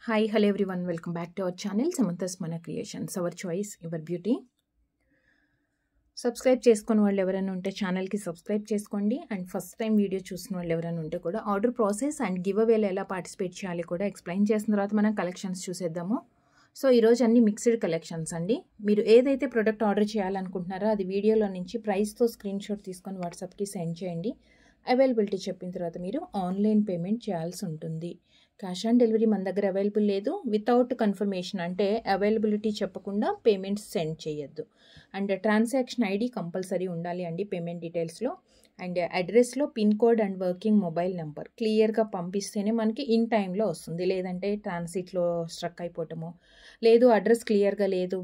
Hi, hello everyone. Welcome back to our channel, Samantha's Mana Creations. Our choice, your beauty. Subscribe చేసుకున్న వాళ్ళు ఎవరైనా ఉంటే ఛానల్కి subscribe చేసుకోండి. అండ్ ఫస్ట్ టైం వీడియో చూసిన వాళ్ళు ఎవరైనా ఉంటే కూడా ఆర్డర్ ప్రాసెస్ అండ్ గివ్ అవేలో ఎలా పార్టిసిపేట్ చేయాలి కూడా ఎక్స్ప్లెయిన్ చేసిన తర్వాత మనం కలెక్షన్స్ చూసేద్దాము. సో ఈరోజు అన్ని మిక్స్డ్ కలెక్షన్స్ అండి. మీరు ఏదైతే ప్రోడక్ట్ ఆర్డర్ చేయాలనుకుంటున్నారో అది వీడియోలో నుంచి ప్రైస్తో స్క్రీన్ షాట్ తీసుకొని వాట్సాప్కి సెండ్ చేయండి. అవైలబిలిటీ చెప్పిన తర్వాత మీరు ఆన్లైన్ పేమెంట్ చేయాల్సి ఉంటుంది. క్యాష్ ఆన్ డెలివరీ మన దగ్గర అవైలబుల్ లేదు. వితౌట్ కన్ఫర్మేషన్ అంటే అవైలబిలిటీ చెప్పకుండా పేమెంట్స్ సెండ్ చేయొద్దు. అండ్ ట్రాన్సాక్షన్ ఐడి కంపల్సరీ ఉండాలి అండి పేమెంట్ డీటెయిల్స్లో. అండ్ అడ్రస్లో pin code and working mobile number క్లియర్గా పంపిస్తేనే మనకి ఇన్ టైంలో వస్తుంది. లేదంటే ట్రాన్సిట్లో స్ట్రక్ అయిపోవటము, లేదు అడ్రస్ క్లియర్గా లేదు,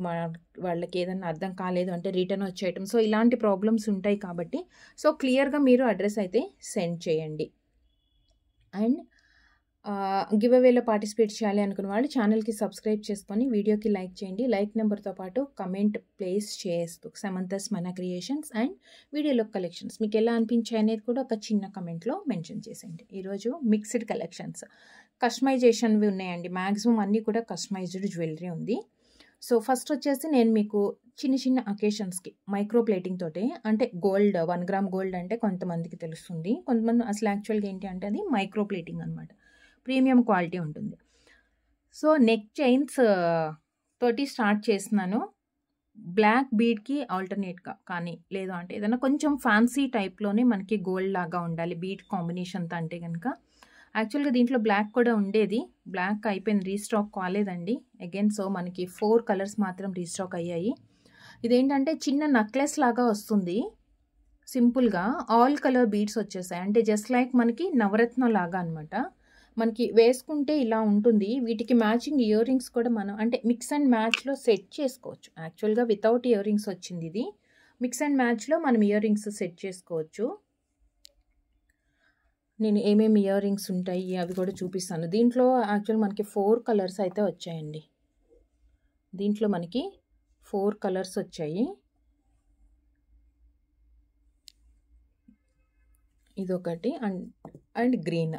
వాళ్ళకి ఏదన్నా అర్థం కాలేదు అంటే రిటర్న్ వచ్చేయటం, సో ఇలాంటి ప్రాబ్లమ్స్ ఉంటాయి. కాబట్టి సో క్లియర్గా మీరు అడ్రస్ అయితే సెండ్ చేయండి. అండ్ గివ్ అవేలో పార్టిసిపేట్ చేయాలి అనుకున్న వాళ్ళు ఛానల్కి సబ్స్క్రైబ్ చేసుకొని వీడియోకి లైక్ చేయండి. లైక్ నెంబర్తో పాటు కమెంట్ ప్లేస్ చేస్తూ సమంతస్ మన క్రియేషన్స్ అండ్ వీడియోలో కలెక్షన్స్ మీకు ఎలా అనిపించాయి అనేది కూడా ఒక చిన్న కమెంట్లో మెన్షన్ చేసేయండి. ఈరోజు మిక్స్డ్ కలెక్షన్స్ కస్టమైజేషన్వి ఉన్నాయండి. మ్యాక్సిమం అన్నీ కూడా కస్టమైజ్డ్ జ్యువెలరీ ఉంది. సో ఫస్ట్ వచ్చేసి నేను మీకు చిన్న చిన్న అకేషన్స్కి మైక్రో ప్లేటింగ్ తోటి, అంటే గోల్డ్ 1 గ్రామ్ గోల్డ్ అంటే కొంతమందికి తెలుస్తుంది, కొంతమంది అసలు యాక్చువల్గా ఏంటి అంటే అది మైక్రో ప్లేటింగ్ అనమాట. ప్రీమియం క్వాలిటీ ఉంటుంది. సో నెక్ చైన్స్ తోటి స్టార్ట్ చేస్తున్నాను. బ్లాక్ బీడ్కి ఆల్టర్నేట్గా కానీ లేదు అంటే ఏదైనా కొంచెం ఫ్యాన్సీ టైప్లోనే మనకి గోల్డ్ లాగా ఉండాలి బీడ్ కాంబినేషన్తో అంటే కనుక. యాక్చువల్గా దీంట్లో బ్లాక్ కూడా ఉండేది, బ్లాక్ అయిపోయింది, రీస్టాక్ కాలేదండి అగైన్. సో మనకి 4 కలర్స్ మాత్రం రీస్టాక్ అయ్యాయి. ఇదేంటంటే చిన్న నెక్లెస్ లాగా వస్తుంది, సింపుల్గా ఆల్ కలర్ బీడ్స్ వచ్చేసాయి. అంటే జస్ట్ లైక్ మనకి నవరత్న లాగా అనమాట. మనకి వేసుకుంటే ఇలా ఉంటుంది. వీటికి మ్యాచింగ్ ఇయర్ రింగ్స్ కూడా మనం అంటే మిక్స్ అండ్ మ్యాచ్లో సెట్ చేసుకోవచ్చు. యాక్చువల్గా వితౌట్ ఇయర్ రింగ్స్ వచ్చింది ఇది. మిక్స్ అండ్ మ్యాచ్లో మనం ఇయర్ రింగ్స్ సెట్ చేసుకోవచ్చు. నేను ఏమేమి ఇయర్ రింగ్స్ ఉంటాయి అవి కూడా చూపిస్తాను. దీంట్లో యాక్చువల్ మనకి 4 కలర్స్ అయితే వచ్చాయండి. దీంట్లో మనకి 4 కలర్స్ వచ్చాయి. ఇదొకటి అండ్ గ్రీన్.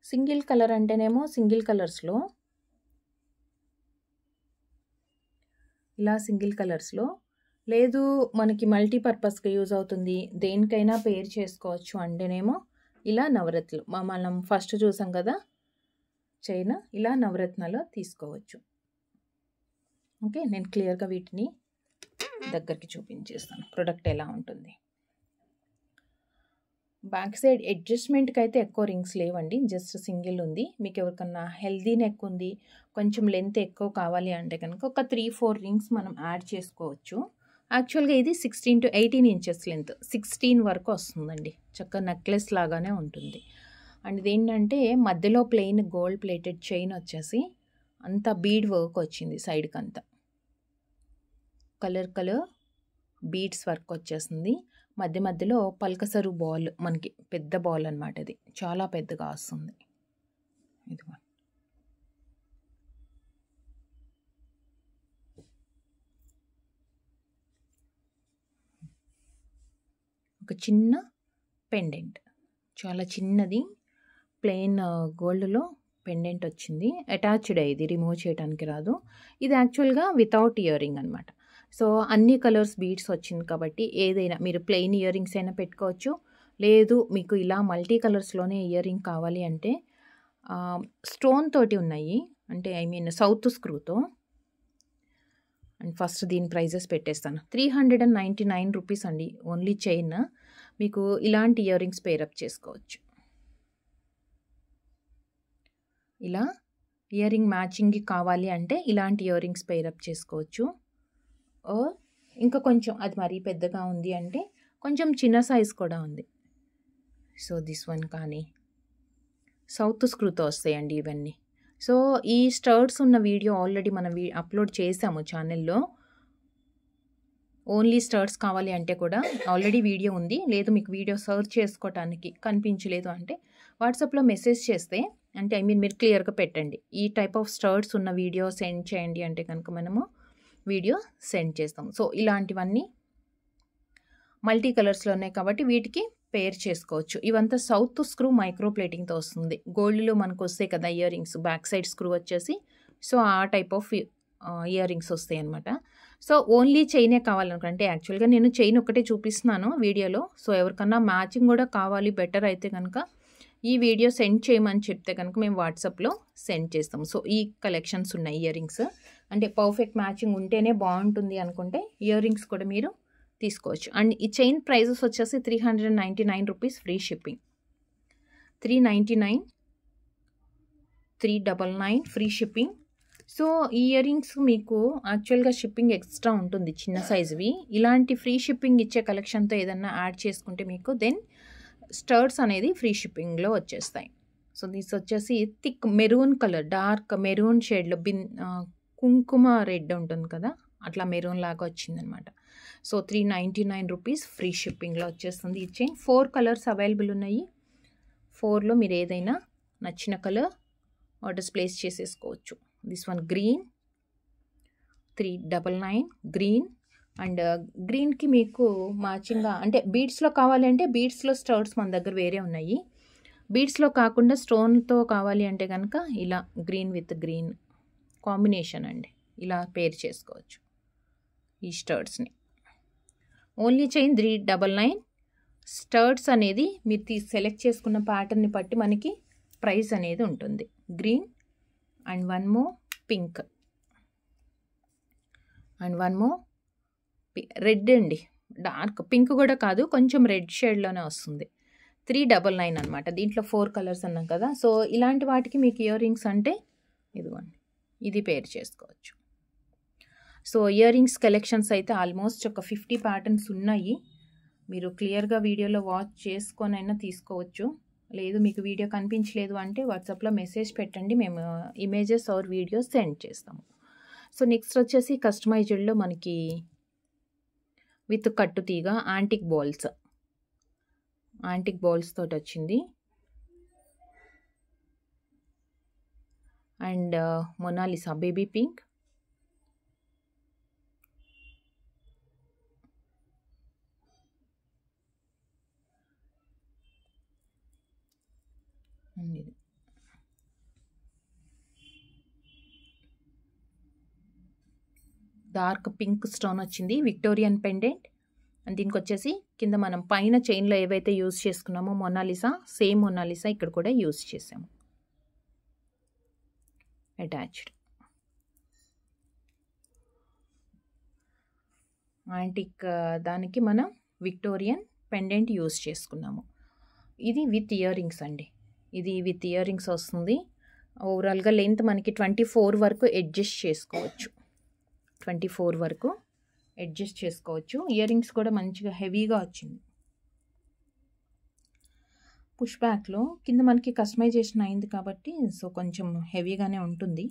సింగిల్ కలర్ అంటేనేమో సింగిల్ కలర్స్లో ఇలా సింగిల్ కలర్స్లో, లేదు మనకి మల్టీపర్పస్గా యూజ్ అవుతుంది దేనికైనా పేర్ చేసుకోవచ్చు అంటేనేమో ఇలా నవరత్నాలు మనం ఫస్ట్ చూసాం కదా చైన్, ఇలా నవరత్నాలు తీసుకోవచ్చు. ఓకే, నేను క్లియర్గా వీటిని దగ్గరికి చూపించేస్తాను ప్రోడక్ట్ ఎలా ఉంటుంది. బ్యాక్ సైడ్ అడ్జస్ట్మెంట్కి అయితే ఎక్కువ రింగ్స్ లేవండి, జస్ట్ సింగిల్ ఉంది. మీకు ఎవరికన్నా హెల్దీ నెక్ ఉంది, కొంచెం లెంత్ ఎక్కువ కావాలి అంటే కనుక ఒక 3-4 రింగ్స్ మనం యాడ్ చేసుకోవచ్చు. యాక్చువల్గా ఇది 16 to 18 ఇంచెస్ లెంత్, 16 వరకు వస్తుందండి. చక్కగా నెక్లెస్ లాగానే ఉంటుంది. అండ్ ఇదేంటంటే మధ్యలో ప్లెయిన్ గోల్డ్ ప్లేటెడ్ చైన్ వచ్చేసి అంతా బీడ్ వర్క్ వచ్చింది. సైడ్కి అంతా కలర్ బీడ్స్ వర్క్ వచ్చేసింది. మధ్య మధ్యలో పల్కసరు బాల్, మనకి పెద్ద బాల్ అనమాట. ఇది చాలా పెద్దగా వస్తుంది. ఇది ఒక చిన్న పెండెంట్, చాలా చిన్నది ప్లెయిన్ గోల్డ్లో పెండెంట్ వచ్చింది. అటాచ్డ్ ఇది రిమూవ్ చేయడానికి రాదు. ఇది యాక్చువల్గా వితౌట్ ఇయర్ రింగ్ అనమాట. సో అన్ని కలర్స్ బీడ్స్ వచ్చింది కాబట్టి ఏదైనా మీరు ప్లెయిన్ ఇయర్ రింగ్స్ అయినా పెట్టుకోవచ్చు. లేదు మీకు ఇలా మల్టీ కలర్స్లోనే ఇయర్ రింగ్ కావాలి అంటే స్టోన్ తోటి ఉన్నాయి, అంటే సౌత్ స్క్రూతో. అండ్ ఫస్ట్ దీని ప్రైజెస్ పెట్టేస్తాను. 399 రూపీస్ అండి ఓన్లీ చైన్. మీకు ఇలాంటి ఇయర్ రింగ్స్ పేరప్ చేసుకోవచ్చు. ఇలా ఇయర్ రింగ్ మ్యాచింగ్కి కావాలి అంటే ఇలాంటి ఇయర్ రింగ్స్ పేరప్ చేసుకోవచ్చు. ఇంకా కొంచెం అది మరీ పెద్దగా ఉంది అంటే కొంచెం చిన్న సైజ్ కూడా ఉంది. సో దిస్ వన్ కానీ సౌత్ స్క్రూతో వస్తాయండి ఇవన్నీ. సో ఈ స్టర్ట్స్ ఉన్న వీడియో ఆల్రెడీ మనం అప్లోడ్ చేసాము ఛానల్లో. ఓన్లీ స్టర్ట్స్ కావాలి అంటే కూడా ఆల్రెడీ వీడియో ఉంది. లేదు మీకు వీడియో సర్చ్ చేసుకోవటానికి కనిపించలేదు అంటే వాట్సాప్లో మెసేజ్ చేస్తే, అంటే మీరు క్లియర్గా పెట్టండి ఈ టైప్ ఆఫ్ స్టర్ట్స్ ఉన్న వీడియో సెండ్ చేయండి అంటే కనుక మనము వీడియో సెండ్ చేస్తాం. సో ఇలాంటివన్నీ మల్టీ కలర్స్లో ఉన్నాయి కాబట్టి వీటికి పేర్ చేసుకోవచ్చు. ఇవంతా సౌత్ స్క్రూ మైక్రో ప్లేటింగ్తో వస్తుంది. గోల్డ్లో మనకు వస్తాయి కదా ear rings, back side screw వచ్చేసి, సో ఆ టైప్ ఆఫ్ ఇయర్ రింగ్స్ వస్తాయి అనమాట. సో ఓన్లీ చైనే కావాలనుకుంటే, యాక్చువల్గా నేను చైన్ ఒకటే చూపిస్తున్నాను వీడియోలో. సో ఎవరికన్నా మ్యాచింగ్ కూడా కావాలి బెటర్ అయితే కనుక ఈ వీడియో సెండ్ చేయమని చెప్తే కనుక మేము వాట్సాప్లో సెండ్ చేస్తాం. సో ఈ కలెక్షన్స్ ఉన్నాయి ఇయర్ రింగ్స్. అంటే పర్ఫెక్ట్ మ్యాచింగ్ ఉంటేనే బాగుంటుంది అనుకుంటే ఇయర్ రింగ్స్ కూడా మీరు తీసుకోవచ్చు. అండ్ ఈ చైన్ ప్రైజెస్ వచ్చేసి 399 rupees free shipping. 399, 399 free shipping. So ఈ ఇయర్ రింగ్స్ మీకు యాక్చువల్గా షిప్పింగ్ ఎక్స్ట్రా ఉంటుంది చిన్న సైజువి. ఇలాంటి ఫ్రీ షిప్పింగ్ ఇచ్చే కలెక్షన్తో ఏదన్నా యాడ్ చేసుకుంటే మీకు దెన్ స్టర్ట్స్ అనేది ఫ్రీ షిప్పింగ్లో వచ్చేస్తాయి. సో దిస్ వచ్చేసి thick maroon colour, dark maroon షేడ్లో కుంకుమ రెడ్ ఉంటుంది కదా, అట్లా మెరూన్ లాగా వచ్చిందనమాట. సో 399 రూపీస్ ఫ్రీ షిప్పింగ్లో వచ్చేస్తుంది. ఈ చైన్ 4 కలర్స్ అవైలబుల్ ఉన్నాయి. 4లో మీరు ఏదైనా నచ్చిన కలర్ ఆర్డర్స్ ప్లేస్ చేసేసుకోవచ్చు. This one green, 399 green. And గ్రీన్కి మీకు మ్యాచింగ్గా అంటే బీడ్స్లో కావాలి అంటే బీడ్స్లో స్టర్ట్స్ మన దగ్గర వేరే ఉన్నాయి. బీడ్స్లో కాకుండా స్టోన్తో కావాలి అంటే కనుక ఇలా గ్రీన్ విత్ గ్రీన్ కాంబినేషన్ అండి, ఇలా పేర్ చేసుకోవచ్చు ఈ స్టర్ట్స్ని. Only chain 399. స్టర్ట్స్ అనేది మీరు సెలెక్ట్ చేసుకున్న ప్యాటర్న్ని బట్టి మనకి ప్రైస్ అనేది ఉంటుంది. Green and one more pink and one more red అండి, డార్క్ పింక్ కూడా కాదు, కొంచెం రెడ్ షేడ్లోనే వస్తుంది. 399 అనమాట. దీంట్లో 4 కలర్స్ అన్నాం కదా. సో ఇలాంటి వాటికి మీకు ఇయర్ రింగ్స్ అంటే ఇదిగోండి, ఇది పేర్ చేసుకోవచ్చు. సో ఇయర్ రింగ్స్ కలెక్షన్స్ అయితే ఆల్మోస్ట్ ఒక 50 ప్యాటర్న్స్ ఉన్నాయి. మీరు క్లియర్గా వీడియోలో వాచ్ చేసుకొని అయినా తీసుకోవచ్చు. లేదు మీకు వీడియో కనిపించలేదు అంటే వాట్సాప్లో మెసేజ్ పెట్టండి, మేము ఇమేజెస్ ఆర్ వీడియోస్ సెండ్ చేస్తాము. సో నెక్స్ట్ వచ్చేసి కస్టమైజ్డ్లో మనకి విత్ కట్టుతీగ యాంటిక్ బాల్స్ తోటి వచ్చింది. And Mona Lisa baby pink, dark pink stone వచ్చింది, విక్టోరియన్ పెండెంట్. అండ్ దీనికి వచ్చేసి కింద మనం పైన చైన్లో ఏవైతే యూజ్ చేసుకున్నామో మొనాలిసా, సేమ్ మొనాలిసా ఇక్కడ కూడా యూజ్ చేసాము అటాచ్డ్. యాంటిక్ దానికి మనం విక్టోరియన్ పెండెంట్ యూజ్ చేసుకున్నాము. ఇది విత్ ఇయర్ రింగ్స్ అండి, ఇది విత్ ఇయర్ రింగ్స్ వస్తుంది. ఓవరాల్గా లెంత్ మనకి 24 వరకు అడ్జస్ట్ చేసుకోవచ్చు. 24 వరకు అడ్జస్ట్ చేసుకోవచ్చు. ఇయర్ రింగ్స్ కూడా మంచిగా హెవీగా వచ్చింది. పుష్ బ్యాక్లో కింద మనకి కస్టమైజేషన్ అయింది కాబట్టి సో కొంచెం హెవీగానే ఉంటుంది.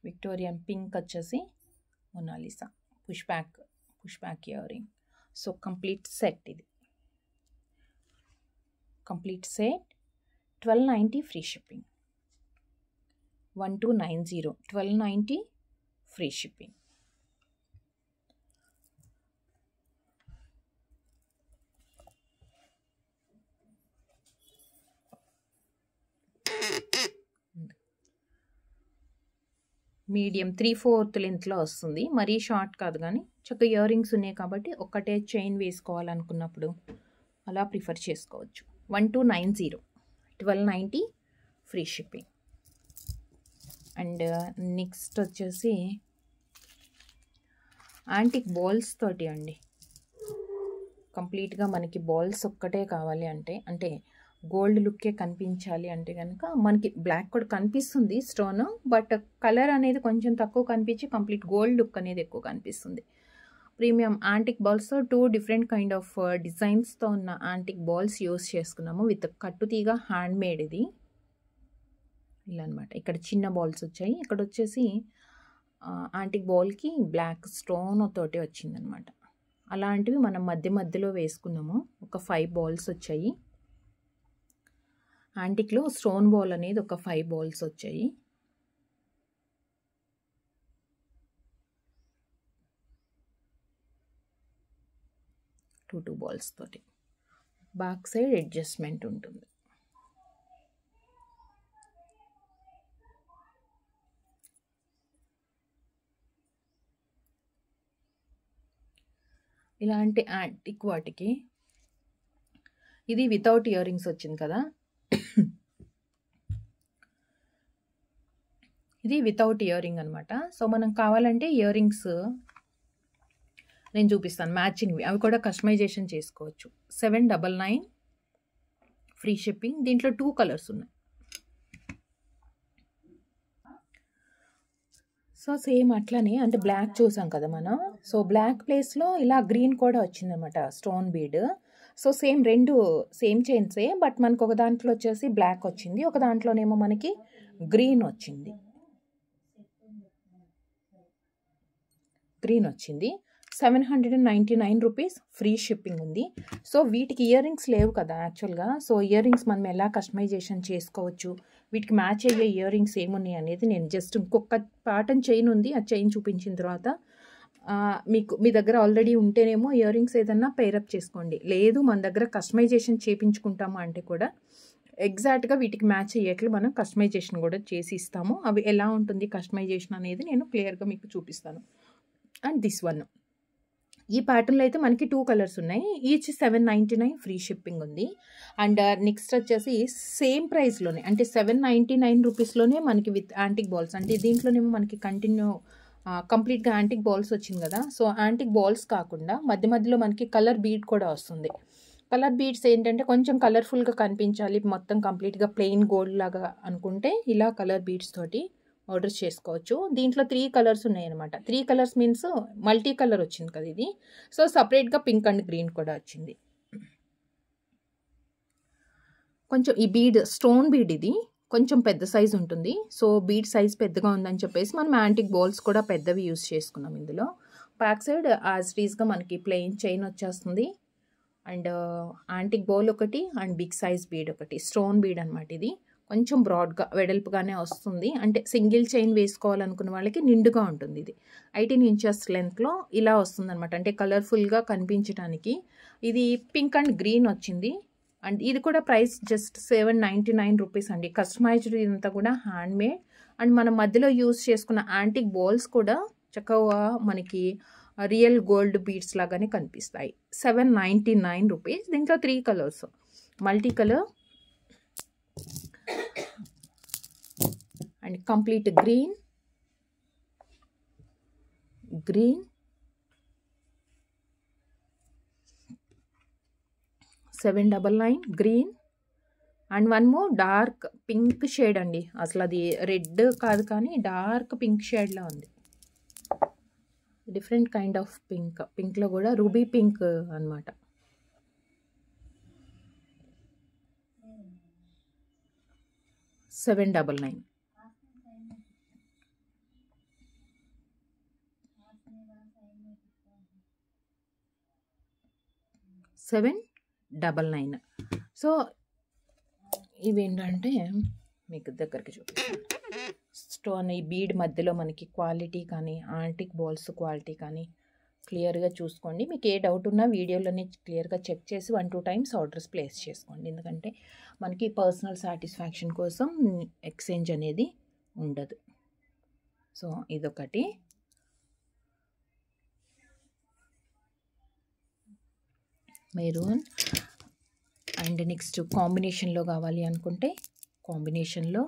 విక్టోరియన్ పింక్ వచ్చేసి Mona Lisa push back earring. So complete set, ఇది complete set 1290 free shipping. 1290 1290 free shipping. Medium 3/4 లెంత్లో వస్తుంది, మరీ షార్ట్ కాదు కానీ చక్కగా ఇయర్ రింగ్స్ ఉన్నాయి కాబట్టి ఒక్కటే చైన్ వేసుకోవాలనుకున్నప్పుడు అలా ప్రిఫర్ చేసుకోవచ్చు. 1290 1290 ఫ్రీ షిప్పింగ్. అండ్ నెక్స్ట్ వచ్చేసి యాంటిక్ బాల్స్ తోటి అండి. కంప్లీట్గా మనకి బాల్స్ ఒక్కటే కావాలి అంటే గోల్డ్ లుక్కే కనిపించాలి అంటే కనుక మనకి బ్లాక్ కూడా కనిపిస్తుంది స్టోన్, బట్ కలర్ అనేది కొంచెం తక్కువ కనిపించి కంప్లీట్ గోల్డ్ లుక్ అనేది ఎక్కువ కనిపిస్తుంది. ప్రీమియం యాంటిక్ బాల్స్తో 2 డిఫరెంట్ కైండ్ ఆఫ్ డిజైన్స్తో ఉన్న యాంటిక్ బాల్స్ యూస్ చేసుకున్నాము విత్ కట్టుతీగ హ్యాండ్ మేడ్. ఇది ఇలా అనమాట. ఇక్కడ చిన్న బాల్స్ వచ్చాయి, ఇక్కడ వచ్చేసి యాంటిక్ బాల్కి బ్లాక్ స్టోన్ తోటి వచ్చిందనమాట. అలాంటివి మనం మధ్యలో వేసుకున్నాము. ఒక 5 బాల్స్ వచ్చాయి. యాంటిక్లో స్టోన్ బాల్ అనేది ఒక 5 బాల్స్ వచ్చాయి. 2 బాల్స్ తోటి. బ్యాక్ సైడ్ అడ్జస్ట్మెంట్ ఉంటుంది. ఇలాంటి యాంటిక్ వాటికి ఇది వితౌట్ ఇయర్ రింగ్స్ వచ్చింది కదా, ఇది వితౌట్ ఇయర్ రింగ్ అనమాట. సో మనం కావాలంటే ఇయర్ రింగ్స్ నేను చూపిస్తాను మ్యాచింగ్వి, అవి కూడా కస్టమైజేషన్ చేసుకోవచ్చు. 799 ఫ్రీ షిప్పింగ్. దీంట్లో 2 కలర్స్ ఉన్నాయి. సో సేమ్ అట్లనే అంటే బ్లాక్ చూసాం కదా మనం. సో బ్లాక్ ప్లేస్లో ఇలా గ్రీన్ కూడా వచ్చిందనమాట stone bead. So same 2 same చైన్సే, బట్ మనకు ఒక దాంట్లో వచ్చేసి బ్లాక్ వచ్చింది, ఒక దాంట్లోనేమో మనకి గ్రీన్ వచ్చింది. గ్రీన్ వచ్చింది. 799 రూపీస్ ఫ్రీ షిప్పింగ్ ఉంది. సో వీటికి ఇయర్ రింగ్స్ లేవు కదా యాక్చువల్గా. సో ఇయర్ రింగ్స్ మనం ఎలా కస్టమైజేషన్ చేసుకోవచ్చు, వీటికి మ్యాచ్ అయ్యే ఇయర్ రింగ్స్ ఏమున్నాయి అనేది నేను జస్ట్ ఇంకొక ప్యాటర్న్ చైన్ ఉంది, ఆ చైన్ చూపించిన తర్వాత మీకు మీ దగ్గర ఆల్రెడీ ఉంటేనేమో ఇయర్ రింగ్స్ ఏదన్నా పేరప్ చేసుకోండి. లేదు మన దగ్గర కస్టమైజేషన్ చేయించుకుంటాము అంటే కూడా ఎగ్జాక్ట్గా వీటికి మ్యాచ్ అయ్యేట్లు మనం కస్టమైజేషన్ కూడా చేసి ఇస్తాము. అవి ఎలా ఉంటుంది కస్టమైజేషన్ అనేది నేను క్లియర్గా మీకు చూపిస్తాను. అండ్ దిస్ వన్, ఈ ప్యాటర్న్లో అయితే మనకి 2 కలర్స్ ఉన్నాయి. ఈచ్ 799 ఫ్రీ షిప్పింగ్ ఉంది. అండ్ నెక్స్ట్ వచ్చేసి సేమ్ ప్రైస్లోనే అంటే 799 రూపీస్లోనే మనకి విత్ యాంటిక్ బాల్స్, అంటే దీంట్లోనేమో మనకి కంప్లీట్గా యాంటిక్ బాల్స్ వచ్చింది కదా. సో యాంటిక్ బాల్స్ కాకుండా మధ్య మధ్యలో మనకి కలర్ బీడ్ కూడా వస్తుంది. కలర్ బీడ్స్ ఏంటంటే కొంచెం కలర్ఫుల్గా కనిపించాలి, మొత్తం కంప్లీట్గా ప్లెయిన్ గోల్డ్ లాగా అనుకుంటే ఇలా కలర్ బీడ్స్ తోటి ఆర్డర్ చేసుకోవచ్చు. దీంట్లో 3 కలర్స్ ఉన్నాయన్నమాట. 3 కలర్స్ మీన్స్ మల్టీ కలర్ వచ్చింది కదా ఇది. సో సపరేట్గా పింక్ అండ్ గ్రీన్ కూడా వచ్చింది. కొంచెం ఈ బీడ్ స్టోన్ బీడ్ ఇది కొంచెం పెద్ద సైజ్ ఉంటుంది. సో బీడ్ సైజ్ పెద్దగా ఉందని చెప్పేసి మనం యాంటిక్ బాల్స్ కూడా పెద్దవి యూస్ చేసుకున్నాం ఇందులో. బ్యాక్ సైడ్ యాజ్ టీజ్గా మనకి ప్లెయిన్ చైన్ వచ్చేస్తుంది. అండ్ యాంటిక్ బౌల్ ఒకటి అండ్ బిగ్ సైజ్ బీడ్ ఒకటి, స్టోన్ బీడ్ అనమాట. ఇది కొంచెం బ్రాడ్గా వెడల్పుగానే వస్తుంది. అంటే సింగిల్ చైన్ వేసుకోవాలనుకున్న వాళ్ళకి నిండుగా ఉంటుంది. ఇది 18 ఇంచెస్ లెంత్లో ఇలా వస్తుంది అనమాట. అంటే కలర్ఫుల్గా కనిపించడానికి. ఇది పింక్ అండ్ గ్రీన్ వచ్చింది. అండ్ ఇది కూడా ప్రైస్ జస్ట్ 799 రూపీస్ అండి. కస్టమైజ్డ్ ఇదంతా కూడా హ్యాండ్ మేడ్. అండ్ మనం మధ్యలో యూజ్ చేసుకున్న యాంటిక్ బాల్స్ కూడా చక్కగా మనకి రియల్ గోల్డ్ బీడ్స్ లాగానే కనిపిస్తాయి. 799 రూపీస్. దీంట్లో 3 colours, multi colour and complete green, 799 green and one more dark pink shade అండి. అసలు అది రెడ్ కాదు కానీ డార్క్ పింక్ షేడ్లో ఉంది. డిఫరెంట్ కైండ్ ఆఫ్ పింక్, పింక్లో కూడా రూబీ పింక్ అనమాట. $799. $799. సో ఇవేంటంటే మీకు దగ్గరికి చూపిస్తాను. స్టోన్ ఈ బీడ్ మధ్యలో మనకి క్వాలిటీ కానీ యాంటిక్ బాల్స్ క్వాలిటీ కానీ క్లియర్గా చూసుకోండి. మీకు ఏ డౌట్ ఉన్నా వీడియోలోనే క్లియర్గా చెక్ చేసి 1-2 టైమ్స్ ఆర్డర్స్ ప్లేస్ చేసుకోండి. ఎందుకంటే మనకి పర్సనల్ సాటిస్ఫాక్షన్ కోసం ఎక్స్చేంజ్ అనేది ఉండదు. సో ఇదొకటి. మెరూన్ అండ్ నెక్స్ట్ కాంబినేషన్లో కావాలి అనుకుంటే కాంబినేషన్లో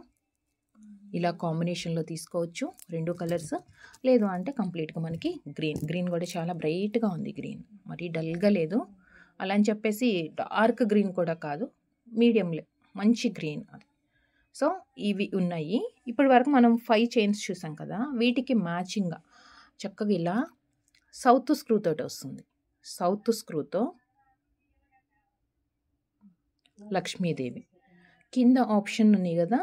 ఇలా కాంబినేషన్లో తీసుకోవచ్చు 2 కలర్స్. లేదు అంటే కంప్లీట్గా మనకి గ్రీన్ కూడా చాలా బ్రైట్గా ఉంది. గ్రీన్ మరి డల్గా లేదు, అలా అని చెప్పేసి డార్క్ గ్రీన్ కూడా కాదు, మీడియంలో మంచి గ్రీన్ అది. సో ఇవి ఉన్నాయి. ఇప్పటి వరకు మనం 5 చైన్స్ చూసాం కదా, వీటికి మ్యాచింగ్గా చక్కగా ఇలా సౌత్ స్క్రూ తోటి వస్తుంది. సౌత్ స్క్రూతో లక్ష్మీదేవి కింద ఆప్షన్ ఉంది కదా,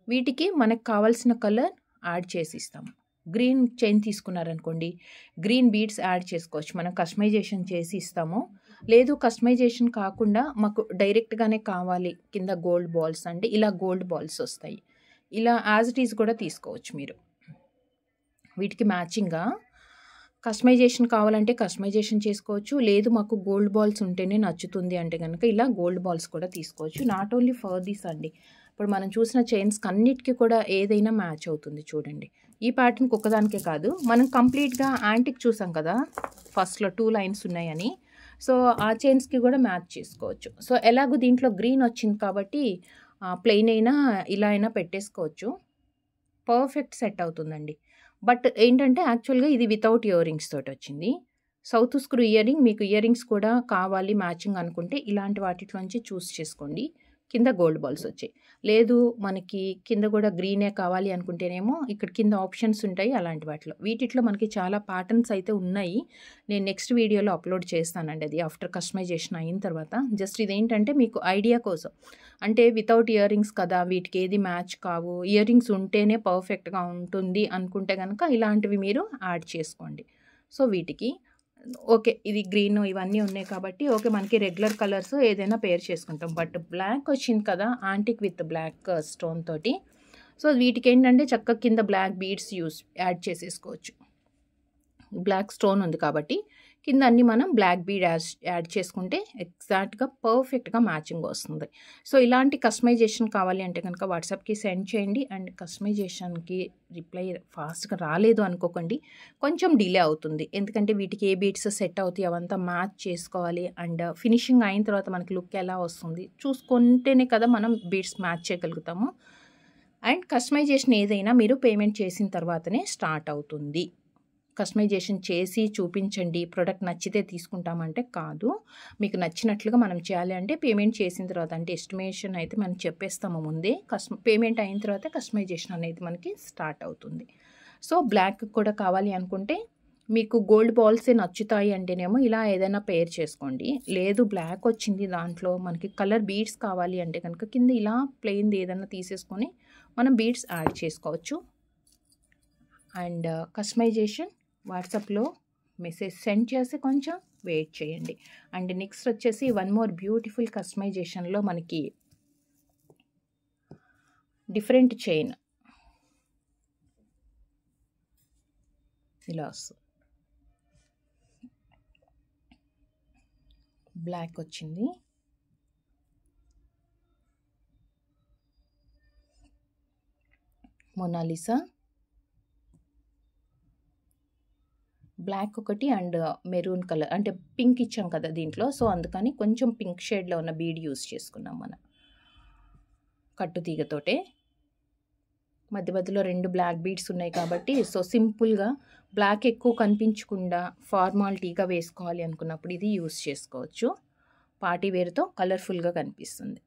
వీటికి మనకు కావాల్సిన కలర్ యాడ్ చేసి ఇస్తాము. గ్రీన్ చైన్ తీసుకున్నారనుకోండి, గ్రీన్ బీడ్స్ యాడ్ చేసుకోవచ్చు, మనం కస్టమైజేషన్ చేసి ఇస్తాము. లేదు కస్టమైజేషన్ కాకుండా మాకు డైరెక్ట్గానే కావాలి కింద గోల్డ్ బాల్స్ అంటే ఇలా గోల్డ్ బాల్స్ వస్తాయి. ఇలా యాజ్ ఇట్ ఈజ్ కూడా తీసుకోవచ్చు మీరు. వీటికి మ్యాచింగ్గా కస్టమైజేషన్ కావాలంటే కస్టమైజేషన్ చేసుకోవచ్చు. లేదు మాకు గోల్డ్ బాల్స్ ఉంటేనే నచ్చుతుంది అంటే గనుక ఇలా గోల్డ్ బాల్స్ కూడా తీసుకోవచ్చు. నాట్ ఓన్లీ ఫర్ దిస్ అండి. ఇప్పుడు మనం చూసిన చైన్స్‌కి అన్నిటికి కూడా ఏదైనా మ్యాచ్ అవుతుంది చూడండి. ఈ ప్యాటర్న్‌కి ఒక్కదానికే కాదు. మనం కంప్లీట్‌గా యాంటిక్ చూసాం కదా! ఫస్ట్‌లో 2 లైన్స్ ఉన్నాయని. సో, ఆ చైన్స్‌కి కూడా మ్యాచ్ చేసుకోవచ్చు. సో, ఎలాగో దీంట్లో గ్రీన్ వచ్చింది కాబట్టి ప్లెయిన్ అయినా ఇలా అయినా పెట్టేసుకోవచ్చు. పర్ఫెక్ట్ సెట్ అవుతుందండి. బట్ ఏంటంటే యాక్చువల్‌గా ఇది వితౌట్ ఇయర్ రింగ్స్ తోటొచ్చింది. సౌత్ స్క్రూ ఇయరింగ్ మీకు ఇయర్ రింగ్స్ కూడా కావాలి మ్యాచింగ్ అనుకుంటే ఇలాంటి వాటిలోంచి చూస్ చేసుకోండి. కింద గోల్డ్ బాల్స్ వచ్చాయి. లేదు మనకి కింద కూడా గ్రీనే కావాలి అనుకుంటేనేమో ఇక్కడ కింద ఆప్షన్స్ ఉంటాయి అలాంటి వాటిలో. వీటిట్లో మనకి చాలా ప్యాటర్న్స్ అయితే ఉన్నాయి. నేను నెక్స్ట్ వీడియోలో అప్లోడ్ చేస్తానండి అది ఆఫ్టర్ కస్టమైజేషన్ అయిన తర్వాత. జస్ట్ ఇదేంటంటే మీకు ఐడియా కోసం. అంటే వితౌట్ ఇయర్ రింగ్స్ కదా! వీటికి ఏది మ్యాచ్ కావు. ఇయర్ రింగ్స్ ఉంటేనే పర్ఫెక్ట్‌గా ఉంటుంది అనుకుంటే గనక ఇలాంటివి మీరు యాడ్ చేసుకోండి. సో, వీటికి ఓకే. ఇది గ్రీను ఇవన్నీ ఉన్నాయి కాబట్టి ఓకే. మనకి రెగ్యులర్ కలర్స్ ఏదైనా పేర్ చేసుకుంటాం. బట్ బ్లాక్ వచ్చింది కదా! యాంటిక్ విత్ బ్లాక్ స్టోన్ తోటి. సో, వీటికేంటంటే చక్కగా కింద బ్లాక్ బీడ్స్ యాడ్ చేసేసుకోవచ్చు. బ్లాక్ స్టోన్ ఉంది కాబట్టి కింద అన్నీ మనం బ్లాక్ బీడ్ యాడ్ చేసుకుంటే ఎగ్జాక్ట్‌గా పర్ఫెక్ట్‌గా మ్యాచింగ్ వస్తుంది. సో, ఇలాంటి కస్టమైజేషన్ కావాలి అంటే కనుక వాట్సాప్‌కి సెండ్ చేయండి. అండ్ కస్టమైజేషన్‌కి రిప్లై ఫాస్ట్‌గా రాలేదు అనుకోకండి. కొంచెం డిలే అవుతుంది. ఎందుకంటే వీటికి ఏ బీడ్స్ సెట్ అవుతాయి అవంతా మ్యాచ్ చేసుకోవాలి. అండ్ ఫినిషింగ్ అయిన తర్వాత మనకి లుక్ ఎలా వస్తుంది చూసుకుంటేనే కదా మనం బీడ్స్ మ్యాచ్ చేయగలుగుతాము. అండ్ కస్టమైజేషన్ ఏదైనా మీరు పేమెంట్ చేసిన తర్వాతనే స్టార్ట్ అవుతుంది. కస్టమైజేషన్ చేసి చూపించండి. ప్రొడక్ట్ నచ్చితే తీసుకుంటామంటే కాదు. మీకు నచ్చినట్లుగా మనం చేయాలి అంటే పేమెంట్ చేసిన తర్వాత అంటే ఎస్టిమేషన్ అయితే మనం చెప్పేస్తాము ముందే. పేమెంట్ అయిన తర్వాత కస్టమైజేషన్ అనేది మనకి స్టార్ట్ అవుతుంది. సో, బ్లాక్ కూడా కావాలి అనుకుంటే మీకు గోల్డ్ బాల్సే నచ్చుతాయి అంటేనేమో ఇలా ఏదైనా పేర్ చేసుకోండి. లేదు బ్లాక్ వచ్చింది దాంట్లో మనకి కలర్ బీడ్స్ కావాలి అంటే కనుక కింద ఇలా ప్లెయిన్‌ది ఏదైనా తీసేసుకొని మనం బీడ్స్ యాడ్ చేసుకోవచ్చు. అండ్ కస్టమైజేషన్ వాట్సాప్‌లో మెసేజ్ సెండ్ చేసి కొంచెం వెయిట్ చేయండి. అండ్ నెక్స్ట్ వచ్చేసి వన్ మోర్ బ్యూటిఫుల్ కస్టమైజేషన్‌లో మనకి డిఫరెంట్ చైన్ ఇలా వస్తుంది. బ్లాక్ వచ్చింది. మొనాలిసా బ్లాక్ ఒకటి అండ్ మెరూన్ కలర్ అంటే పింక్ ఇచ్చాం కదా దీంట్లో. సో, అందుకని కొంచెం పింక్ షేడ్‌లో ఉన్న బీడ్ యూజ్ చేసుకున్నాం మనం. కట్టు తీగతోటే. మధ్య మధ్యలో 2 బ్లాక్ బీడ్స్ ఉన్నాయి కాబట్టి సో, సింపుల్‌గా బ్లాక్ ఎక్కువ కనిపించకుండా ఫార్మాలిటీగా వేసుకోవాలి అనుకున్నప్పుడు ఇది యూజ్ చేసుకోవచ్చు. పార్టీ వేర్‌తో కలర్‌ఫుల్‌గా కనిపిస్తుంది.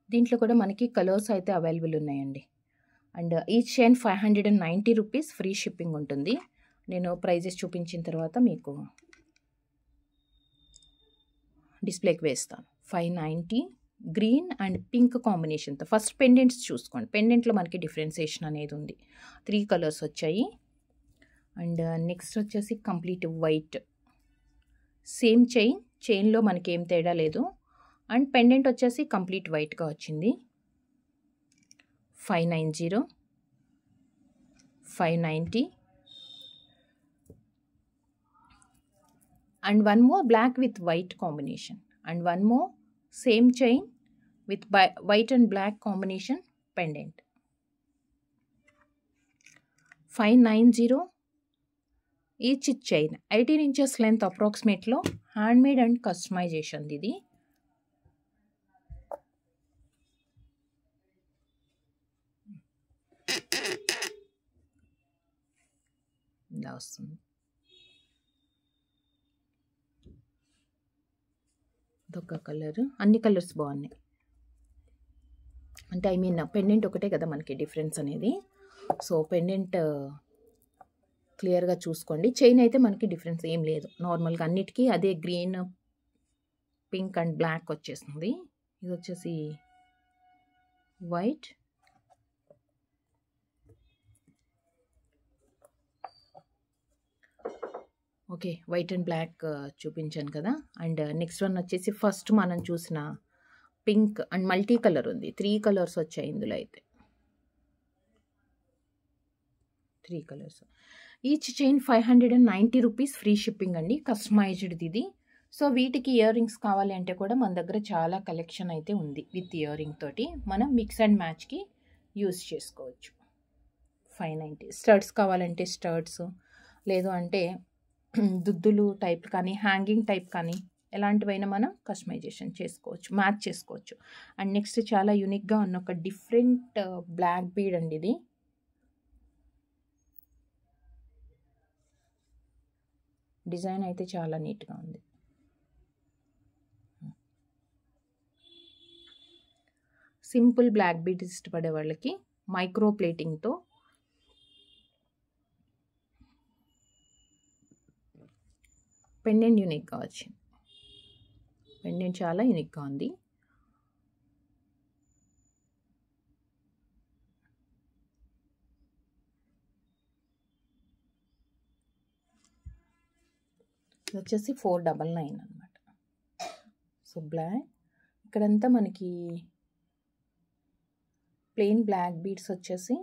దీంట్లో కూడా మనకి కలర్స్ అయితే అవైలబుల్ ఉన్నాయండి. And each chain 590 rupees free shipping ఉంటుంది. నేను ప్రైజెస్ చూపించిన తర్వాత మీకు డిస్ప్లేకి వేస్తాను. 590 గ్రీన్ అండ్ పింక్ కాంబినేషన్‌తో. ఫస్ట్ పెండెంట్స్ చూసుకోండి. పెండెంట్‌లో మనకి డిఫరెన్సియేషన్ అనేది ఉంది. 3 కలర్స్ వచ్చాయి. అండ్ నెక్స్ట్ వచ్చేసి కంప్లీట్ వైట్. సేమ్ చైన్‌లో మనకేం తేడా లేదు. అండ్ పెండెంట్ వచ్చేసి కంప్లీట్ వైట్‌గా వచ్చింది. 590, 590 and one more black with white combination and one more same chain with white and black combination pendant. 590 each chain 18 inches length approximate లో handmade and customization ఇది. ఇలా వస్తుంది. ఇదొక కలర్. అన్ని కలర్స్ బాగున్నాయి. అంటే పెండెంట్ ఒకటే కదా మనకి డిఫరెన్స్ అనేది. సో, పెండెంట్ క్లియర్‌గా చూసుకోండి. చైన్ అయితే మనకి డిఫరెన్స్ ఏం లేదు. నార్మల్‌గా అన్నిటికీ అదే గ్రీన్, పింక్ అండ్ బ్లాక్ వచ్చేస్తుంది. ఇది వచ్చేసి white. Okay. White and black చూపించాను కదా! అండ్ నెక్స్ట్ వన్ వచ్చేసి ఫస్ట్ మనం చూసిన పింక్ అండ్ మల్టీ కలర్ ఉంది. 3 కలర్స్ వచ్చాయి ఇందులో అయితే. 3 colours. Each chain 590 rupees free shipping అండి. కస్టమైజ్డ్‌ది ఇది. సో, వీటికి ఇయర్ రింగ్స్ కావాలి అంటే కూడా మన దగ్గర చాలా కలెక్షన్ అయితే ఉంది. విత్ ఇయర్ రింగ్ తోటి మనం మిక్స్ అండ్ మ్యాచ్‌కి యూజ్ చేసుకోవచ్చు. 590. స్టడ్స్ కావాలంటే స్టడ్స్, లేదు అంటే దుద్దులు టైప్ కానీ, హ్యాంగింగ్ టైప్ కానీ ఎలాంటివైనా మనం కస్టమైజేషన్ చేసుకోవచ్చు, మ్యాచ్ చేసుకోవచ్చు. అండ్ నెక్స్ట్ చాలా యూనిక్‌గా ఉన్న ఒక డిఫరెంట్ బ్లాక్ బీడ్ అండి ఇది. డిజైన్ అయితే చాలా నీట్‌గా ఉంది. సింపుల్ బ్లాక్ బీడ్ ఇష్టపడే వాళ్ళకి మైక్రో ప్లేటింగ్‌తో పెండెంట్ యూనిక్‌గా వచ్చింది. పెండెంట్ చాలా యూనిక్‌గా ఉంది. ఇది వచ్చేసి 499 అనమాట. సో, బ్లాక్ ఇక్కడంతా మనకి ప్లెయిన్ బ్లాక్ బీడ్స్ వచ్చేసి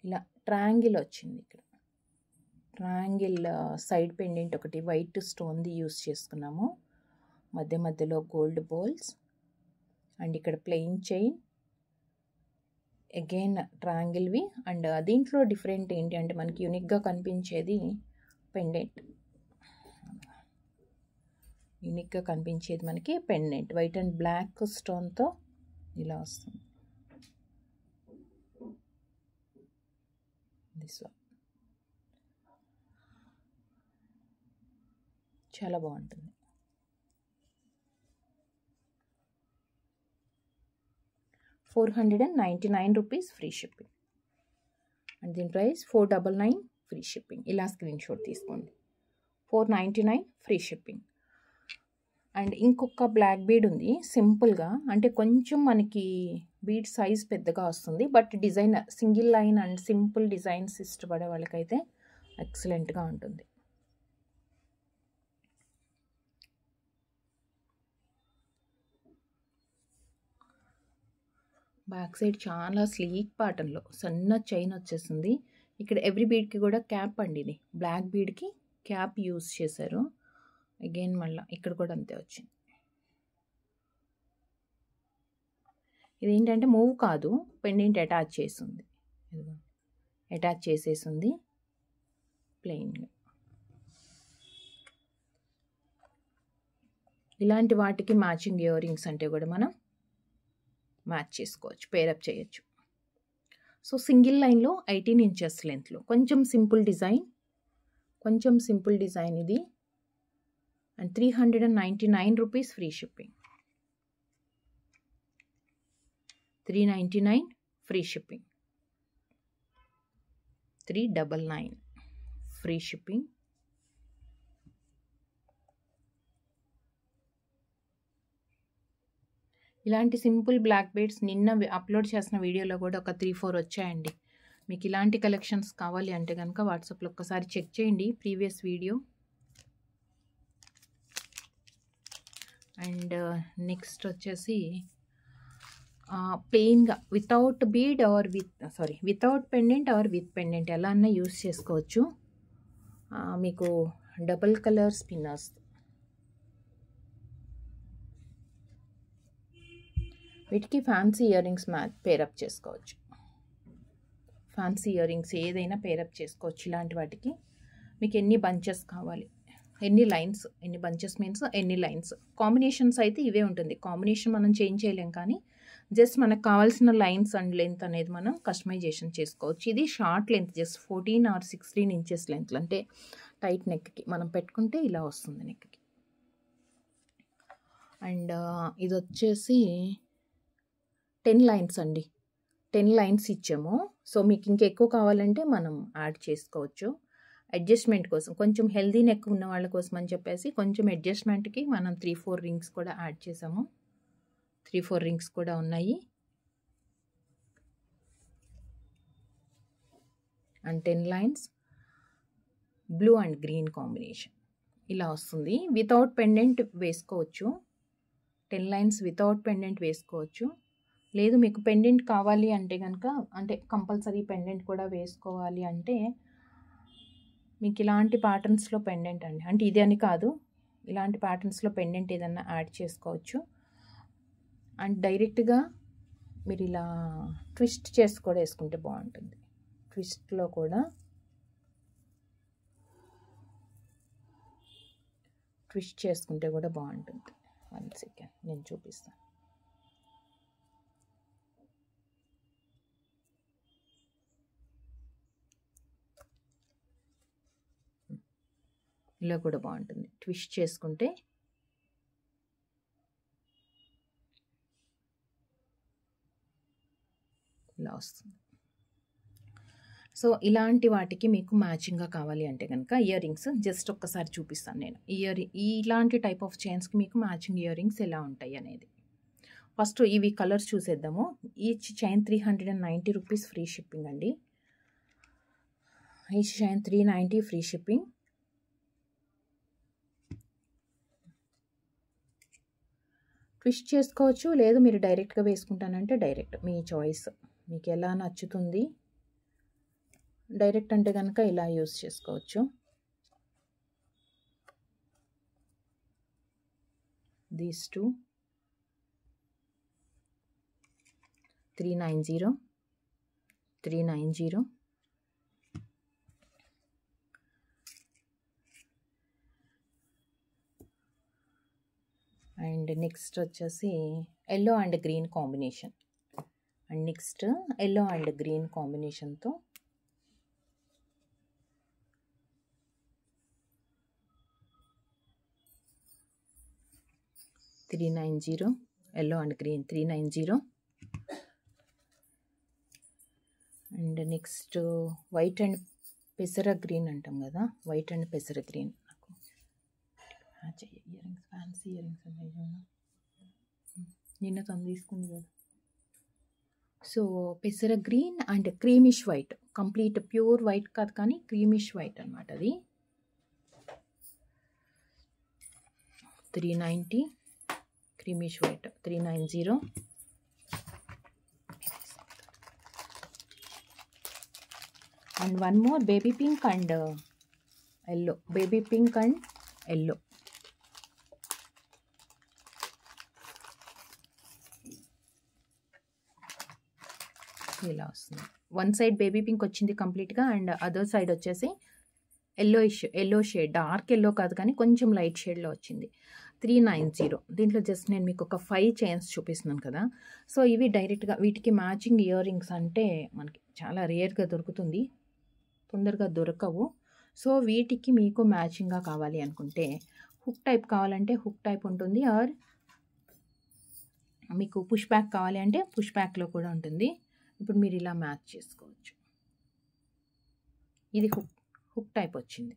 ఇలా ట్రయాంగిల్ వచ్చింది. ఇక్కడ ట్రయాంగిల్ సైడ్ పెండెంట్ ఒకటి వైట్ స్టోన్ది యూస్ చేసుకున్నాము. మధ్య మధ్యలో గోల్డ్ బోల్స్ అండ్ ఇక్కడ ప్లెయిన్ చైన్, అగైన్ ట్రయాంగిల్వి. అండ్ దీంట్లో డిఫరెంట్ ఏంటి అంటే మనకి యూనిక్గా కనిపించేది పెండెంట్. యూనిక్గా కనిపించేది మనకి పెండెంట్ వైట్ అండ్ బ్లాక్ స్టోన్తో ఇలా వస్తుంది. దిస్ వన్ చాలా బాగుంటుంది. ₹499 ఫ్రీ షిప్పింగ్ అండ్ దీని ప్రైస్ 499 ఫ్రీ షిప్పింగ్. ఇలా స్క్రీన్ షాట్ తీసుకోండి. 499 ఫ్రీ షిప్పింగ్. అండ్ ఇంకొక బ్లాక్ బీడ్ ఉంది సింపుల్గా, అంటే కొంచెం మనకి బీడ్ సైజ్ పెద్దగా వస్తుంది, but design single line and simple designs ఇష్టపడే వాళ్ళకైతే ఎక్సలెంట్గా ఉంటుంది. బ్యాక్ సైడ్ చాలా స్లీక్ ప్యాటర్న్లో సన్న చైన్ వచ్చేసింది. ఇక్కడ ఎవ్రీ బీడ్కి కూడా క్యాప్ అండి. ఇది బ్లాక్ బీడ్కి క్యాప్ యూస్ చేశారు. అగైన్ మళ్ళీ ఇక్కడ కూడా అంతే వచ్చింది. ఇదేంటంటే మూవ్ కాదు, పెండెంట్ అటాచ్ చేసింది. అటాచ్ చేసేసింది ప్లెయిన్గా. ఇలాంటి వాటికి మ్యాచింగ్ ఇయర్ రింగ్స్ అంటే కూడా మనం మ్యాచ్ చేసుకోవచ్చు, పేరప్ చేయొచ్చు. సో, సింగిల్ లైన్లో 18 ఇంచెస్ లెంత్లో కొంచెం సింపుల్ డిజైన్ ఇది. And ₹399 free shipping. 399 free shipping. 399 free shipping. ఇలాంటి సింపుల్ బ్లాక్ బీడ్స్ నిన్న అప్లోడ్ చేసిన వీడియోలో కూడా ఒక 3-4 వచ్చాయండి. మీకు ఇలాంటి కలెక్షన్స్ కావాలి అంటే కనుక వాట్సాప్లో ఒక్కసారి చెక్ చేయండి ప్రీవియస్ వీడియో. అండ్ నెక్స్ట్ వచ్చేసి ప్లెయిన్గా without bead or without pendant or with pendant ఎలా అన్నా యూస్ చేసుకోవచ్చు. మీకు డబుల్ కలర్ స్పిన్నర్స్, వీటికి ఫ్యాన్సీ ఇయర్ రింగ్స్ పేరప్ చేసుకోవచ్చు. ఫ్యాన్సీ ఇయర్ రింగ్స్ ఏదైనా పేరప్ చేసుకోవచ్చు. ఇలాంటి వాటికి మీకు ఎన్ని బంచెస్ కావాలి, ఎన్ని లైన్స్, ఎన్ని బంచెస్ మీన్స్ ఎన్ని లైన్స్, కాంబినేషన్స్ అయితే ఇవే ఉంటుంది. కాంబినేషన్ మనం చేంజ్ చేయలేం, కానీ జస్ట్ మనకు కావాల్సిన లైన్స్ అండ్ లెంత్ అనేది మనం కస్టమైజేషన్ చేసుకోవచ్చు. ఇది short length, just 14 or 16 inches length, అంటే టైట్ నెక్కి మనం పెట్టుకుంటే ఇలా వస్తుంది నెక్కి. అండ్ ఇది వచ్చేసి 10 లైన్స్ అండి. 10 లైన్స్ ఇచ్చాము. సో, మీకు ఇంకా ఎక్కువ కావాలంటే మనం యాడ్ చేసుకోవచ్చు. అడ్జస్ట్మెంట్ కోసం, కొంచెం హెల్దీ నెక్ ఉన్న వాళ్ళ కోసం అని చెప్పేసి కొంచెం అడ్జస్ట్మెంట్కి మనం 3-4 రింగ్స్ కూడా యాడ్ చేసాము. 3-4 రింగ్స్ కూడా ఉన్నాయి. And 10 lines blue and green combination ఇలా వస్తుంది. వితౌట్ పెండెంట్ వేసుకోవచ్చు, 10 లైన్స్ వితౌట్ పెండెంట్ వేసుకోవచ్చు. లేదు మీకు పెండెంట్ కావాలి అంటే కనుక, అంటే కంపల్సరీ పెండెంట్ కూడా వేసుకోవాలి అంటే మీకు ఇలాంటి ప్యాటర్న్స్లో పెండెంట్ అండి, అంటే ఇది అని కాదు, ఇలాంటి ప్యాటర్న్స్లో పెండెంట్ ఏదన్నా యాడ్ చేసుకోవచ్చు. అండ్ డైరెక్ట్గా మీరు ఇలా ట్విస్ట్ చేసి కూడా వేసుకుంటే బాగుంటుంది. ట్విస్ట్లో కూడా ట్విస్ట్ చేసుకుంటే కూడా బాగుంటుంది. 1 సెకండ్ నేను చూపిస్తాను. ఇలా కూడా బాగుంటుంది. ట్విస్ట్ చేసుకుంటే ఇలా వస్తుంది. సో ఇలాంటి వాటికి మీకు మ్యాచింగ్గా కావాలి అంటే కనుక ఇయర్ రింగ్స్ జస్ట్ ఒక్కసారి చూపిస్తాను నేను. ఇలాంటి టైప్ ఆఫ్ చైన్స్కి మీకు మ్యాచింగ్ ఇయర్ రింగ్స్ ఎలా ఉంటాయి అనేది. ఫస్ట్ ఇవి కలర్స్ చూసేద్దాము. Each chain 390 rupees free shipping అండి. Each chain 390 free shipping. Twist చేసుకోవచ్చు, లేదు మీరు డైరెక్ట్గా వేసుకుంటానంటే డైరెక్ట్, మీ చాయిస్, మీకు ఎలా నచ్చుతుంది. డైరెక్ట్ అంటే కనుక ఇలా యూస్ చేసుకోవచ్చు. దీస్ టూ 390 అండ్ నెక్స్ట్ వచ్చేసి yellow and green combination. And next yellow and green కాంబినేషన్తో 390, yellow and green 390. And next white and పెసర గ్రీన్ అంటాం కదా, వైట్ అండ్ పెసర గ్రీన్. నాకు ear rings, fancy ear rings ఉన్నాయి నిన్న తను తీసుకుంది కదా. సో పెసర green and creamish white, complete pure white కాదు కానీ క్రీమిష్ వైట్ అనమాట. అది 390, creamish white 390. And one more baby pink and yellow, baby pink and yellow. ఇలా వస్తుంది. వన్ సైడ్ బేబీ పింక్ వచ్చింది కంప్లీట్గా, అండ్ అదర్ సైడ్ వచ్చేసి ఎల్లో షేడ్, డార్క్ ఎల్లో కాదు కానీ కొంచెం లైట్ షేడ్లో వచ్చింది. 390. దీంట్లో జస్ట్ నేను మీకు ఒక 5 చైన్స్ చూపిస్తున్నాను కదా. సో ఇవి డైరెక్ట్గా వీటికి మ్యాచింగ్ ఇయర్ రింగ్స్ అంటే మనకి చాలా రేర్గా దొరుకుతుంది, తొందరగా దొరకవు. సో వీటికి మీకు మ్యాచింగ్గా కావాలి అనుకుంటే హుక్ టైప్ కావాలంటే హుక్ టైప్ ఉంటుంది, ఆర్ మీకు పుష్ బ్యాక్ కావాలి అంటే పుష్ బ్యాక్లో కూడా ఉంటుంది. ఇప్పుడు మీరు ఇలా మ్యాచ్ చేసుకోవచ్చు. ఇది హుక్ టైప్ వచ్చింది,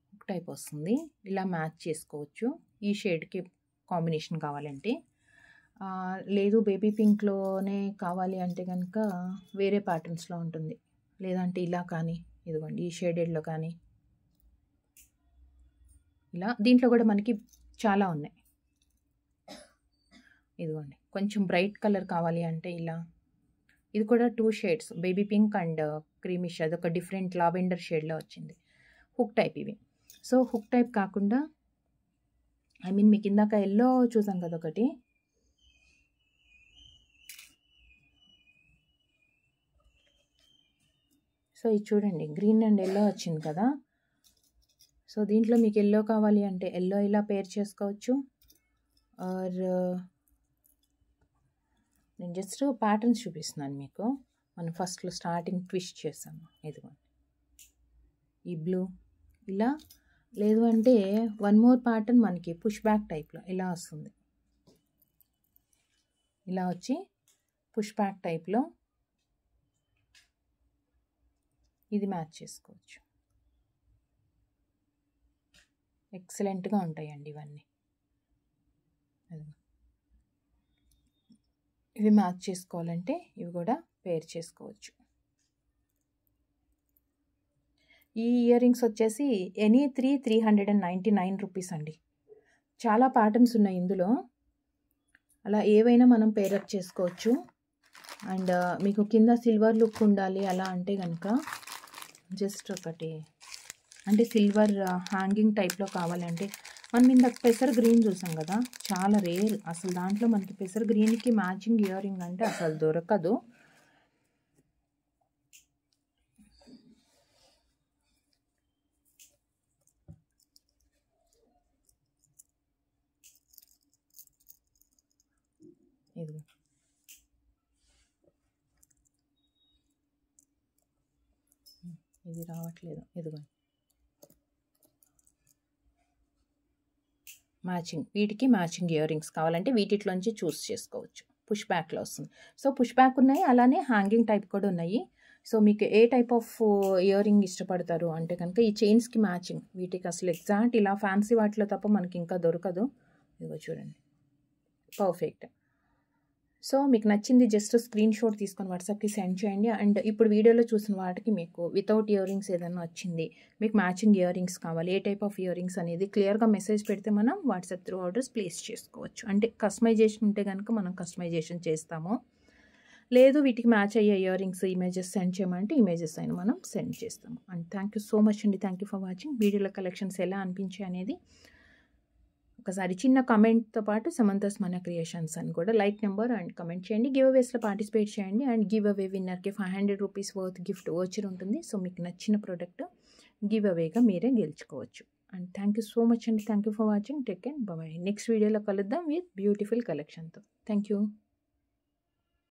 హుక్ టైప్ వస్తుంది. ఇలా మ్యాచ్ చేసుకోవచ్చు ఈ షేడ్కి కాంబినేషన్ కావాలంటే. లేదు బేబీ పింక్లోనే కావాలి అంటే కనుక వేరే ప్యాటర్న్స్లో ఉంటుంది, లేదంటే ఇలా కానీ ఇదిగోండి ఈ షేడెడ్లో కానీ ఇలా. దీంట్లో కూడా మనకి చాలా ఉన్నాయి, ఇదిగోండి కొంచెం బ్రైట్ కలర్ కావాలి అంటే ఇలా. ఇది కూడా 2 shades, baby pink and creamish, అదొక డిఫరెంట్ లావెండర్ షేడ్లో వచ్చింది. హుక్ టైప్ ఇవి. సో హుక్ టైప్ కాకుండా మీకు ఇందాక ఎల్లో చూసాం కదా ఒకటి, సో ఇది చూడండి గ్రీన్ అండ్ ఎల్లో వచ్చింది కదా. సో దీంట్లో మీకు ఎల్లో కావాలి అంటే ఎల్లో ఇలా పేర్ చేసుకోవచ్చు, ఆర్ నేను జస్ట్ ప్యాటర్న్స్ చూపిస్తున్నాను మీకు. మనం ఫస్ట్లో స్టార్టింగ్ ట్విస్ట్ చేసాము, ఇదిగోండి ఈ బ్లూ ఇలా. లేదు అంటే వన్ మోర్ ప్యాటర్న్ మనకి పుష్ బ్యాక్ టైప్లో ఇలా వస్తుంది, ఇలా వచ్చి పుష్ బ్యాక్ టైప్లో ఇది మ్యాచ్ చేసుకోవచ్చు. ఎక్సలెంట్గా ఉంటాయండి ఇవన్నీ. ఇవి మ్యాచ్ చేసుకోవాలంటే ఇవి కూడా పేర్ చేసుకోవచ్చు. ఈ ఇయర్ రింగ్స్ వచ్చేసి ఎనీ 399 రూపీస్ అండి. చాలా ప్యాటర్న్స్ ఉన్నాయి ఇందులో, అలా ఏవైనా మనం పేరప్ చేసుకోవచ్చు. అండ్ మీకు కింద సిల్వర్ లుక్ ఉండాలి అలా అంటే కనుక జస్ట్ ఒకటి అంటే సిల్వర్ హ్యాంగింగ్ టైప్లో కావాలంటే మనం ఇందాక పెసర్ గ్రీన్ చూసాం కదా, చాలా రేర్ అసలు. దాంట్లో మనకి పెసర్ గ్రీన్కి మ్యాచింగ్ ఇయర్ రింగ్ అంటే అసలు దొరకదు. ఇది ఇది రావట్లేదు. ఇదిగో మ్యాచింగ్, వీటికి మ్యాచింగ్ ఇయర్ రింగ్స్ కావాలంటే వీటిలోంచి చూస్ చేసుకోవచ్చు. పుష్ బ్యాక్లో వస్తుంది. సో పుష్ బ్యాక్ ఉన్నాయి, అలానే హ్యాంగింగ్ టైప్ కూడా ఉన్నాయి. సో మీకు ఏ టైప్ ఆఫ్ ఇయర్ రింగ్ ఇష్టపడతారు అంటే కనుక ఈ చైన్స్కి మ్యాచింగ్, వీటికి అసలు ఎగ్జాక్ట్ ఇలా ఫ్యాన్సీ వాటిలో తప్ప మనకి ఇంకా దొరకదు. ఇదిగో చూడండి, పర్ఫెక్ట్. సో మీకు నచ్చింది జస్ట్ స్క్రీన్ షాట్ తీసుకొని వాట్సాప్కి సెండ్ చేయండి. అండ్ ఇప్పుడు వీడియోలో చూసిన వాటికి మీకు వితౌట్ ఇయర్ రింగ్స్ ఏదైనా వచ్చింది, మీకు మ్యాచింగ్ ఇయర్ రింగ్స్ కావాలి, ఏ టైప్ ఆఫ్ ఇయర్ రింగ్స్ అనేది క్లియర్గా మెసేజ్ పెడితే మనం వాట్సాప్ త్రూ ఆర్డర్స్ ప్లేస్ చేసుకోవచ్చు. అంటే కస్టమైజేషన్ ఉంటే కనుక మనం కస్టమైజేషన్ చేస్తాము. లేదు వీటికి మ్యాచ్ అయ్యే ఇయర్ రింగ్స్ ఇమేజెస్ సెండ్ చేయమంటే ఇమేజెస్ అయినా మనం సెండ్ చేస్తాము. And thank you so much అండి. Thank you for watching. వీడియోలో కలెక్షన్స్ ఎలా అనిపించాయి అనేది ఒకసారి చిన్న కమెంట్తో పాటు సమంతస్ మన క్రియేషన్స్ అని కూడా లైక్ నెంబర్ అండ్ కమెంట్ చేయండి. గివ్ అవేస్లో పార్టిసిపేట్ చేయండి. అండ్ గివ్ అవే విన్నర్కి 500 రూపీస్ వర్త్ గిఫ్ట్ వోచర్ ఉంటుంది. సో మీకు నచ్చిన ప్రోడక్ట్ గివ్ అవేగా మీరే గెలుచుకోవచ్చు. And thank you so much అండి. Thank you for watching. Take care, bye. Next వీడియోలో కలుద్దాం విత్ బ్యూటిఫుల్ కలెక్షన్తో. Thank you.